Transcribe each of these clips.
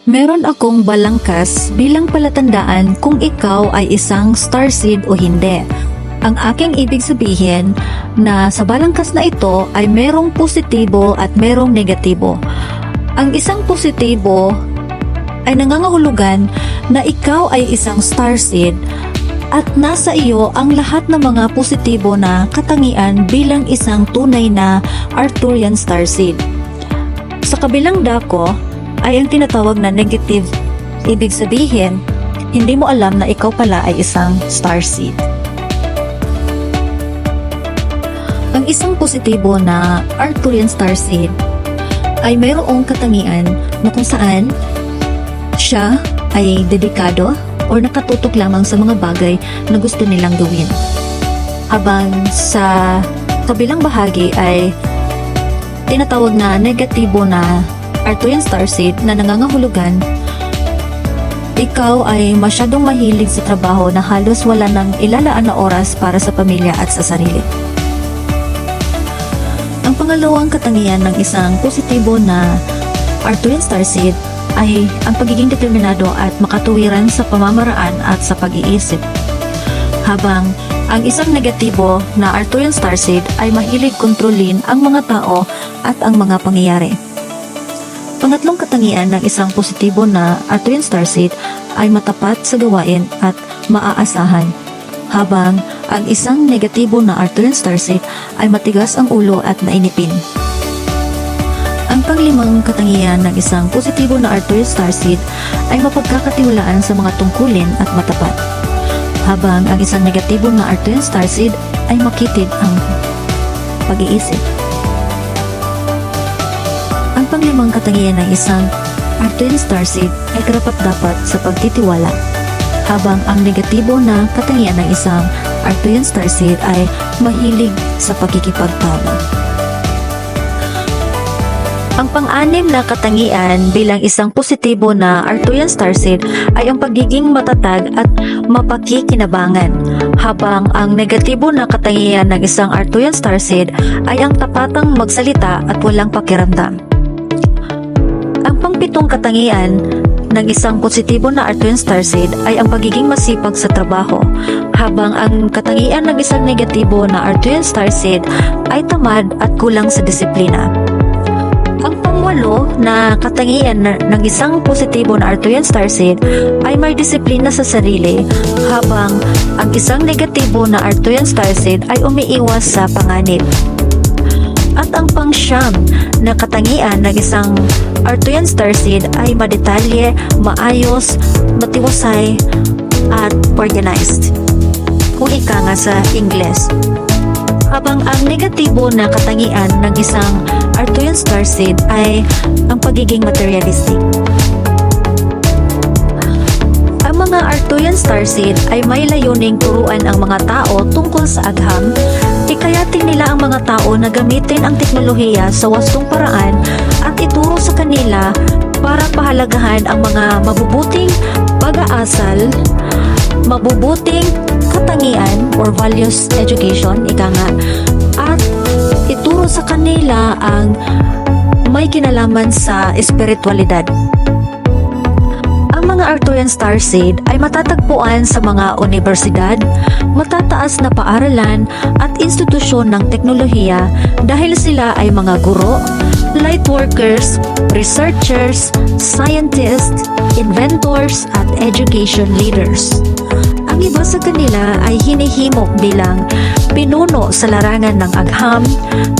Meron akong balangkas bilang palatandaan kung ikaw ay isang starseed o hindi. Ang aking ibig sabihin na sa balangkas na ito ay merong positibo at merong negatibo. Ang isang positibo ay nangangahulugan na ikaw ay isang starseed at nasa iyo ang lahat ng mga positibo na katangian bilang isang tunay na Arcturian starseed. Sa kabilang dako ay ang tinatawag na negative. Ibig sabihin, hindi mo alam na ikaw pala ay isang starseed. Ang isang positibo na Arcturian starseed ay mayroong katangian na kung saan siya ay dedikado o nakatutok lamang sa mga bagay na gusto nilang gawin. Habang sa kabilang bahagi ay tinatawag na negatibo na Arcturian starseed na nangangahulugan ikaw ay masyadong mahilig sa trabaho na halos wala nang ilalaan na oras para sa pamilya at sa sarili. Ang pangalawang katangian ng isang positibo na Arcturian starseed ay ang pagiging determinado at makatuwiran sa pamamaraan at sa pag-iisip. Habang ang isang negatibo na Arcturian starseed ay mahilig kontrolin ang mga tao at ang mga pangyayari. Pangatlong katangian ng isang positibo na Arcturian starseed ay matapat sa gawain at maaasahan. Habang ang isang negatibo na Arcturian starseed ay matigas ang ulo at mainipin. Ang panglimang katangian ng isang positibo na Arcturian starseed ay mapagkakatiwalaan sa mga tungkulin at matapat. Habang ang isang negatibo na Arcturian starseed ay makitid ang pag-iisip. Ang panglimang katangian ng isang Arcturian starseed ay karapat-dapat sa pagtitiwala, habang ang negatibo na katangian ng isang Arcturian starseed ay mahilig sa pagkikipagtalo. Ang pang-anim na katangian bilang isang positibo na Arcturian starseed ay ang pagiging matatag at mapakikinabangan, habang ang negatibo na katangian ng isang Arcturian starseed ay ang tapatang magsalita at walang pakiramdam. Ang pangpitong katangian ng isang positibo na Arcturian starseed ay ang pagiging masipag sa trabaho, habang ang katangian ng isang negatibo na Arcturian starseed ay tamad at kulang sa disiplina. Ang pangwalo na katangian ng isang positibo na Arcturian starseed ay may disiplina sa sarili, habang ang isang negatibo na Arcturian starseed ay umiiwas sa panganib. At ang pangsyam na katangian ng isang Arcturian starseed ay madetalye, maayos, matiwasay, at organized, kung ika nga sa Ingles. Habang ang negatibo na katangian ng isang Arcturian starseed ay ang pagiging materialistic. Ang mga Arcturian starseed ay may layuning turuan ang mga tao tungkol sa agham. Hikayatin nila ang mga tao na gamitin ang teknolohiya sa wastong paraan at ituro sa kanila para pahalagahan ang mga mabubuting pag-aasal, mabubuting katangian or values education, ika nga, at ituro sa kanila ang may kinalaman sa espiritualidad. Ang mga Arcturian starseed ay matatagpuan sa mga universidad, matataas na paaralan at institusyon ng teknolohiya dahil sila ay mga guro, light workers, researchers, scientists, inventors at education leaders. Ang iba sa kanila ay hinihimok bilang pinuno sa larangan ng agham,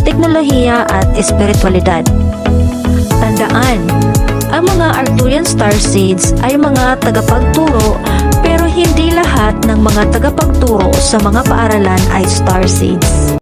teknolohiya at espiritualidad. Tandaan, ang mga Arcturian starseeds ay mga tagapagturo, pero hindi lahat ng mga tagapagturo sa mga paaralan ay starseeds.